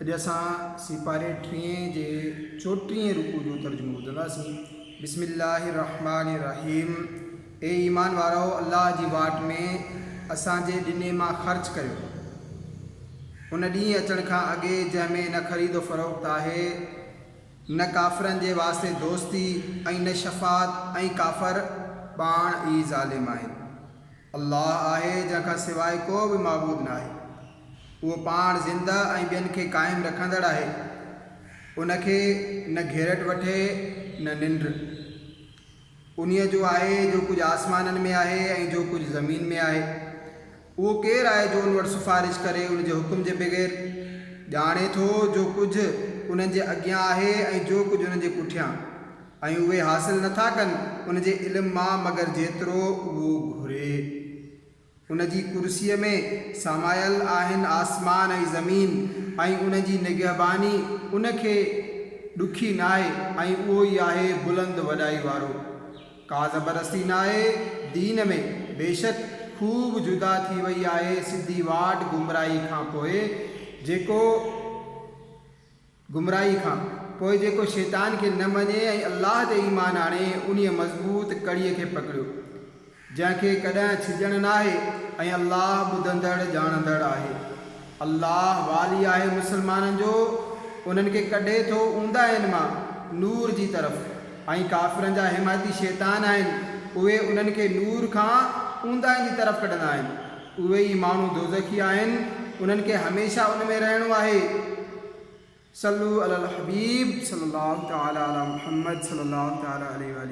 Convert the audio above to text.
अॼु असां सिपारे 30 जे 34 रुकू जो तर्जुमो ॿुधंदासीं। बिस्मिल्लाहिर्रहमानिर्रहीम। ए ईमान वारो, अल्लाह जी वाट में असांजे ॾिने मां ख़र्च कयो, उन ॾींहुं अचण खां अॻे जंहिंमें न ख़रीदो फ़रोख़्त आहे, न काफ़िरनि जे वास्ते दोस्ती ऐं न शफ़ात, ऐं काफ़र पाण ई ज़ालिम आहिनि। अल्लाह आहे जंहिंखां सवाइ को बि माबूद न आहे। उहो पाण ज़िंदा ऐं ॿियनि खे क़ाइमु रखंदड़ आहे। उनखे न घेरट वठे न निंड। उन्हीअ जो आहे जो कुझु आसमाननि में आहे ऐं जो कुझु ज़मीन में आहे। उहो केरु आहे जो उन वटि सिफ़ारिश करे उन जे हुकुम जे बग़ैर? ॼाणे थो जो कुझु उन्हनि जे अॻियां आहे ऐं जो कुझु उन्हनि जे पुठियां, ऐं उहे हासिल नथा कनि उन जे इल्म मां मगर जेतिरो उहो घुरे। उन जी कुर्सीअ में समायल आहिनि आसमान ऐं ज़मीन, ऐं उन जी निगहबानी उनखे ॾुखी न आहे, ऐं उहो ई आहे बुलंद वॾाई वारो। का ज़बरदस्ती न आहे दीन में, बेशक ख़ूब जुदा थी वई आहे सिधी वाट गुमराही खां पोइ। जेको शैतान खे न मञे ऐं अल्लाह ते ईमान आणे, उन मज़बूत कड़ीअ खे पकड़ियो जंहिंखे कॾहिं छिजण न आहे, ऐं अल्लाह ॿुधंदड़ ॼाणंदड़ आहे। अल्लाह वाली आहे मुसलमाननि जो, उन्हनि खे कढे थो ऊंदाहिनि मां नूर जी तरफ़, ऐं काफ़िरनि जा हिमायती शैतान आहिनि, उहे उन्हनि खे नूर खां ऊंदाहिनि जी तरफ़ कढंदा आहिनि। उहे ई माण्हू दोज़खी आहिनि, उन्हनि खे हमेशह उन में रहणो आहे। सल्लू अलल हबीब सल्लल्लाहु तआला अला मुहम्मद सल्लल्लाहु तआला अलैहि